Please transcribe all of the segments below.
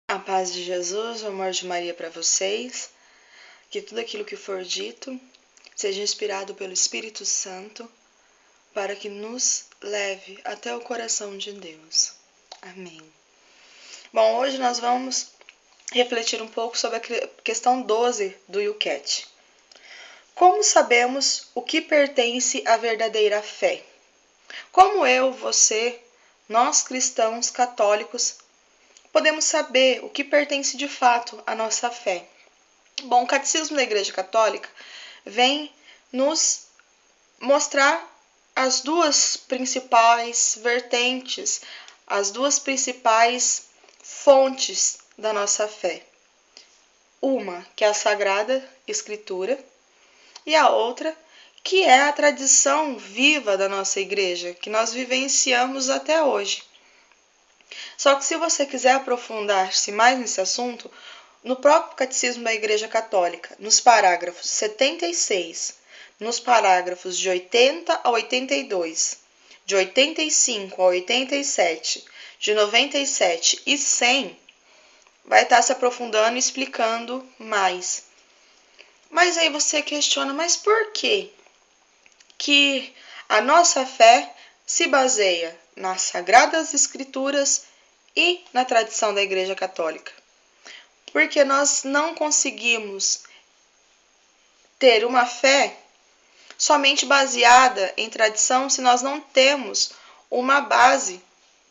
A paz de Jesus, o amor de Maria para vocês, que tudo aquilo que for dito seja inspirado pelo Espírito Santo para que nos leve até o coração de Deus. Amém. Bom, hoje nós vamos refletir um pouco sobre a questão 12 do YouCat. Como sabemos o que pertence à verdadeira fé? Como eu, você, nós cristãos católicos, podemos saber o que pertence de fato à nossa fé? Bom, o Catecismo da Igreja Católica vem nos mostrar as duas principais vertentes, as duas principais fontes da nossa fé. Uma, que é a Sagrada Escritura, e a outra, que é a tradição viva da nossa igreja, que nós vivenciamos até hoje. Só que se você quiser aprofundar-se mais nesse assunto, no próprio Catecismo da Igreja Católica, nos parágrafos 76, nos parágrafos de 80 a 82, de 85 a 87, de 97 e 100, vai estar se aprofundando e explicando mais. Mas aí você questiona, mas por quê que a nossa fé se baseia nas Sagradas Escrituras e na tradição da Igreja Católica? Porque nós não conseguimos ter uma fé somente baseada em tradição se nós não temos uma base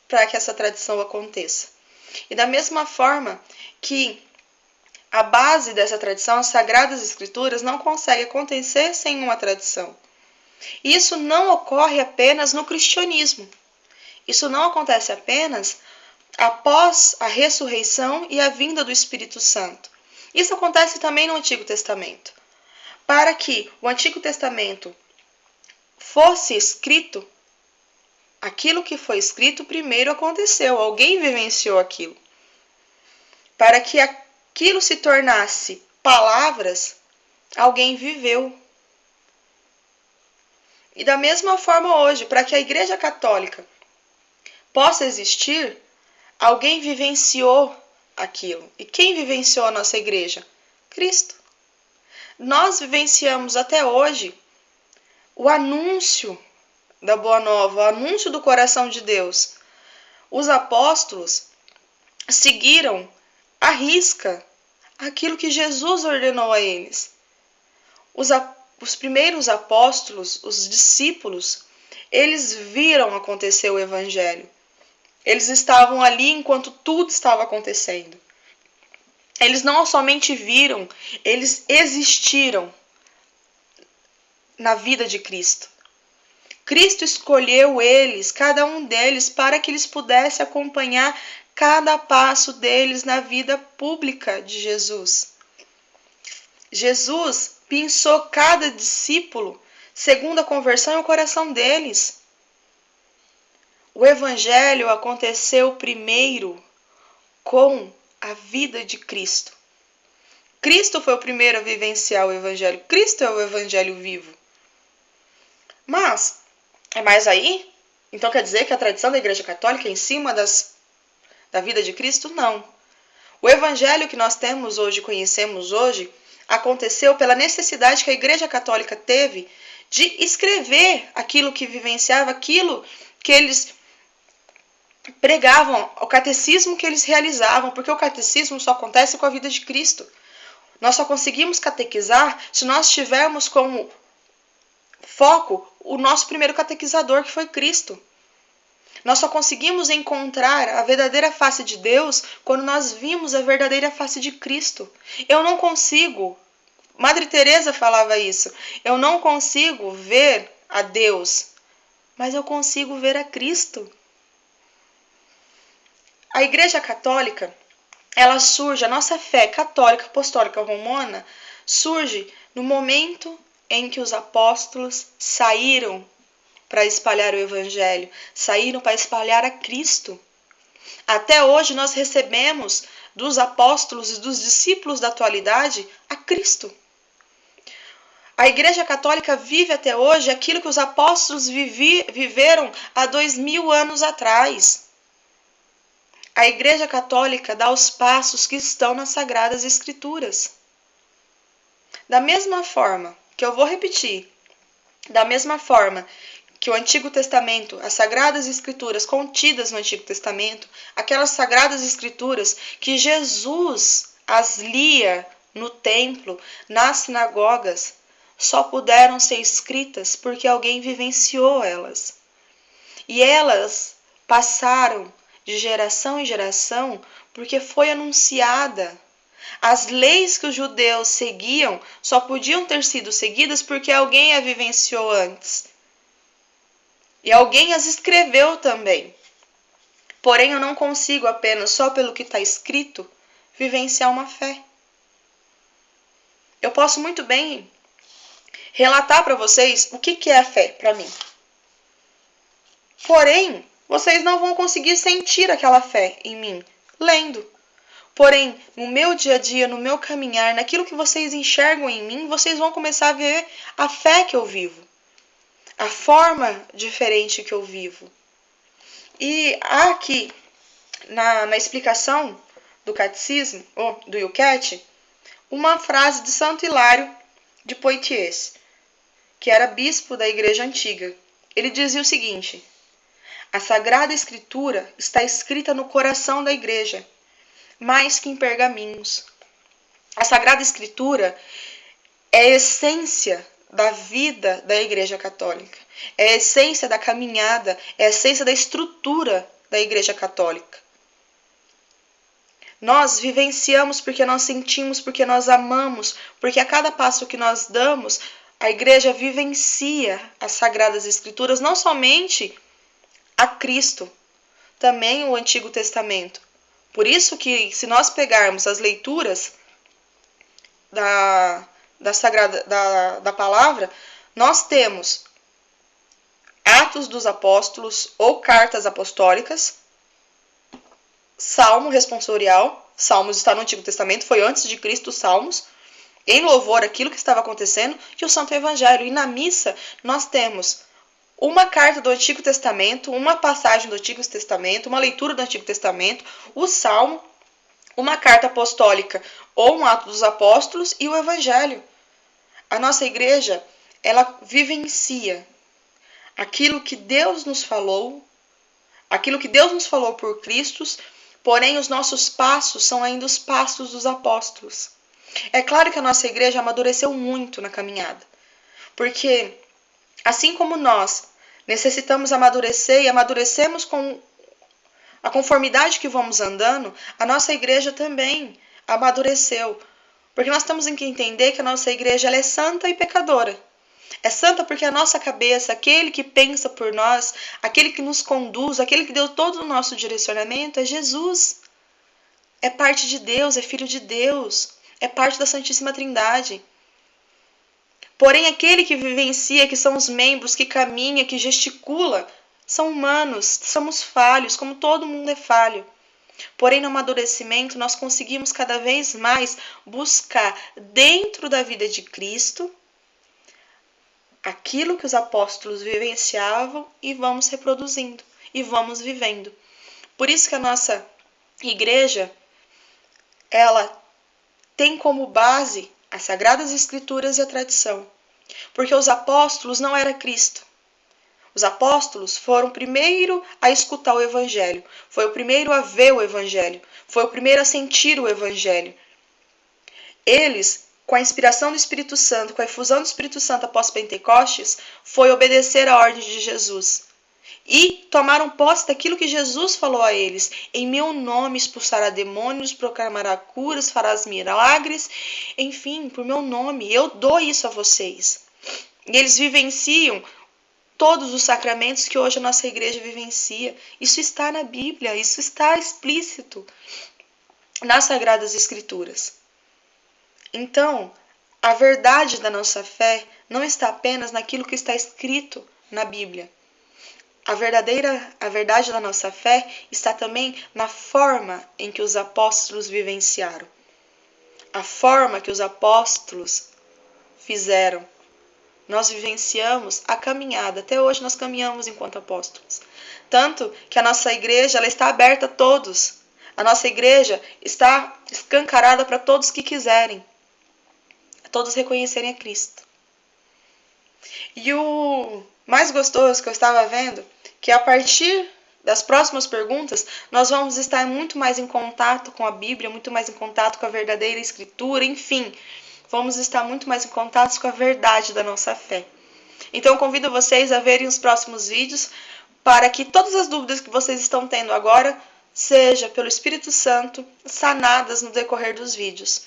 para que essa tradição aconteça. E da mesma forma que a base dessa tradição, as Sagradas Escrituras, não consegue acontecer sem uma tradição. Isso não ocorre apenas no cristianismo. Isso não acontece apenas após a ressurreição e a vinda do Espírito Santo. Isso acontece também no Antigo Testamento. Para que o Antigo Testamento fosse escrito, aquilo que foi escrito primeiro aconteceu, alguém vivenciou aquilo. Para que aquilo se tornasse palavras, alguém viveu. E da mesma forma hoje, para que a Igreja Católica possa existir, alguém vivenciou aquilo. E quem vivenciou a nossa igreja? Cristo. Nós vivenciamos até hoje o anúncio da Boa Nova, o anúncio do coração de Deus. Os apóstolos seguiram à risca aquilo que Jesus ordenou a eles. Os primeiros apóstolos, os discípulos, eles viram acontecer o Evangelho. Eles estavam ali enquanto tudo estava acontecendo. Eles não somente viram, eles existiram na vida de Cristo. Cristo escolheu eles, cada um deles, para que eles pudessem acompanhar cada passo deles na vida pública de Jesus. Jesus pensou cada discípulo segundo a conversão e o coração deles. O Evangelho aconteceu primeiro com a vida de Cristo. Cristo foi o primeiro a vivenciar o Evangelho. Cristo é o Evangelho vivo. Mas aí? Então quer dizer que a tradição da Igreja Católica é em cima da vida de Cristo? Não. O Evangelho que nós temos hoje, conhecemos hoje, aconteceu pela necessidade que a Igreja Católica teve de escrever aquilo que vivenciava, aquilo que eles pregavam, o catecismo que eles realizavam, porque o catecismo só acontece com a vida de Cristo. Nós só conseguimos catequizar se nós tivermos como foco o nosso primeiro catequizador, que foi Cristo. Nós só conseguimos encontrar a verdadeira face de Deus quando nós vimos a verdadeira face de Cristo. Eu não consigo, Madre Teresa falava isso, eu não consigo ver a Deus, mas eu consigo ver a Cristo. A Igreja Católica, ela surge, a nossa fé católica, apostólica, romana, surge no momento em que os apóstolos saíram para espalhar o Evangelho, saíram para espalhar a Cristo. Até hoje nós recebemos dos apóstolos e dos discípulos da atualidade a Cristo. A Igreja Católica vive até hoje aquilo que os apóstolos viveram há 2000 anos atrás. A Igreja Católica dá os passos que estão nas Sagradas Escrituras. Da mesma forma, que eu vou repetir, da mesma forma que o Antigo Testamento, as Sagradas Escrituras contidas no Antigo Testamento, aquelas Sagradas Escrituras que Jesus as lia no templo, nas sinagogas, só puderam ser escritas porque alguém vivenciou elas. E elas passaram de geração em geração porque foi anunciada. As leis que os judeus seguiam só podiam ter sido seguidas porque alguém a vivenciou antes. E alguém as escreveu também. Porém, eu não consigo apenas, só pelo que está escrito, vivenciar uma fé. Eu posso muito bem relatar para vocês o que é a fé para mim. Porém, vocês não vão conseguir sentir aquela fé em mim lendo. Porém, no meu dia a dia, no meu caminhar, naquilo que vocês enxergam em mim, vocês vão começar a ver a fé que eu vivo. A forma diferente que eu vivo. E há aqui, na explicação do catecismo, ou do Yucat, uma frase de Santo Hilário de Poitiers, que era bispo da Igreja Antiga. Ele dizia o seguinte: a Sagrada Escritura está escrita no coração da Igreja, mais que em pergaminhos. A Sagrada Escritura é a essência da vida da Igreja Católica, é a essência da caminhada, é a essência da estrutura da Igreja Católica. Nós vivenciamos porque nós sentimos, porque nós amamos, porque a cada passo que nós damos, a Igreja vivencia as Sagradas Escrituras, não somente a Cristo, também o Antigo Testamento. Por isso que, se nós pegarmos as leituras da palavra, nós temos Atos dos Apóstolos ou cartas apostólicas, Salmo responsorial. Salmos está no Antigo Testamento, foi antes de Cristo os Salmos, em louvor àquilo que estava acontecendo, e o Santo Evangelho. E na missa nós temos uma carta do Antigo Testamento, uma passagem do Antigo Testamento, uma leitura do Antigo Testamento, o Salmo, uma carta apostólica ou um ato dos apóstolos e o Evangelho. A nossa igreja, ela vivencia aquilo que Deus nos falou, aquilo que Deus nos falou por Cristo, porém os nossos passos são ainda os passos dos apóstolos. É claro que a nossa igreja amadureceu muito na caminhada, porque assim como nós necessitamos amadurecer e amadurecemos com a conformidade que vamos andando, a nossa igreja também amadureceu. Porque nós temos que entender que a nossa igreja ela é santa e pecadora. É santa porque a nossa cabeça, aquele que pensa por nós, aquele que nos conduz, aquele que deu todo o nosso direcionamento é Jesus. É parte de Deus, é filho de Deus, é parte da Santíssima Trindade. Porém, aquele que vivencia, que são os membros, que caminha, que gesticula, são humanos, somos falhos, como todo mundo é falho. Porém, no amadurecimento, nós conseguimos cada vez mais buscar dentro da vida de Cristo aquilo que os apóstolos vivenciavam e vamos reproduzindo e vamos vivendo. Por isso que a nossa igreja, ela tem como base as Sagradas Escrituras e a tradição. Porque os apóstolos não eram Cristo. Os apóstolos foram o primeiro a escutar o Evangelho, foi o primeiro a ver o Evangelho, foi o primeiro a sentir o Evangelho. Eles, com a inspiração do Espírito Santo, com a efusão do Espírito Santo após Pentecostes, foi obedecer à ordem de Jesus. E tomaram posse daquilo que Jesus falou a eles. Em meu nome expulsará demônios, proclamará curas, farás milagres. Enfim, por meu nome, eu dou isso a vocês. E eles vivenciam todos os sacramentos que hoje a nossa igreja vivencia. Isso está na Bíblia, isso está explícito nas Sagradas Escrituras. Então, a verdade da nossa fé não está apenas naquilo que está escrito na Bíblia. A verdade da nossa fé está também na forma em que os apóstolos vivenciaram. A forma que os apóstolos fizeram. Nós vivenciamos a caminhada. Até hoje nós caminhamos enquanto apóstolos. Tanto que a nossa igreja ela está aberta a todos. A nossa igreja está escancarada para todos que quiserem, todos reconhecerem a Cristo. E o mais gostoso que eu estava vendo, que a partir das próximas perguntas, nós vamos estar muito mais em contato com a Bíblia, muito mais em contato com a verdadeira Escritura, enfim, vamos estar muito mais em contato com a verdade da nossa fé. Então eu convido vocês a verem os próximos vídeos para que todas as dúvidas que vocês estão tendo agora seja pelo Espírito Santo sanadas no decorrer dos vídeos.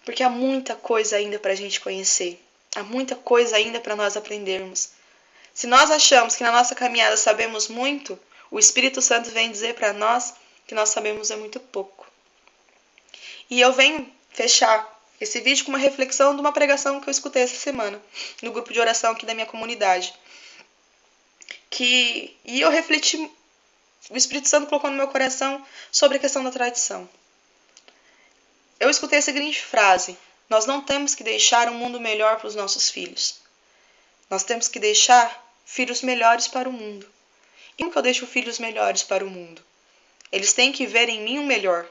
Porque há muita coisa ainda para a gente conhecer, há muita coisa ainda para nós aprendermos. Se nós achamos que na nossa caminhada sabemos muito, o Espírito Santo vem dizer para nós que nós sabemos é muito pouco. E eu venho fechar esse vídeo com uma reflexão de uma pregação que eu escutei essa semana, no grupo de oração aqui da minha comunidade. E eu refleti, o Espírito Santo colocou no meu coração sobre a questão da tradição. Eu escutei a seguinte frase: nós não temos que deixar um mundo melhor para os nossos filhos. Nós temos que deixar filhos melhores para o mundo. E como que eu deixo filhos melhores para o mundo? Eles têm que ver em mim o melhor.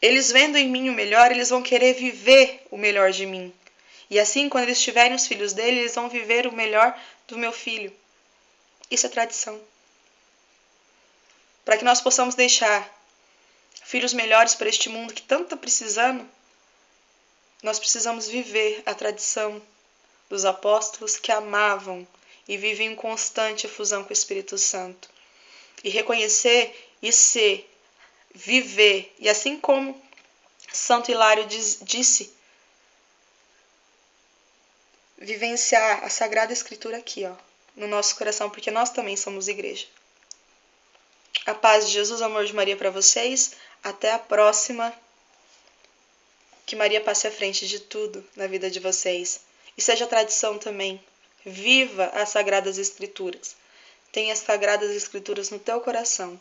Eles vendo em mim o melhor, eles vão querer viver o melhor de mim. E assim, quando eles tiverem os filhos dele, eles vão viver o melhor do meu filho. Isso é tradição. Para que nós possamos deixar filhos melhores para este mundo que tanto está precisando, nós precisamos viver a tradição dos apóstolos que amavam e vivem em constante fusão com o Espírito Santo. E reconhecer e ser, viver, e assim como Santo Hilário disse, vivenciar a Sagrada Escritura aqui, no nosso coração, porque nós também somos igreja. A paz de Jesus, o amor de Maria para vocês. Até a próxima. Que Maria passe à frente de tudo na vida de vocês. E seja tradição também. Viva as Sagradas Escrituras. Tenha as Sagradas Escrituras no teu coração.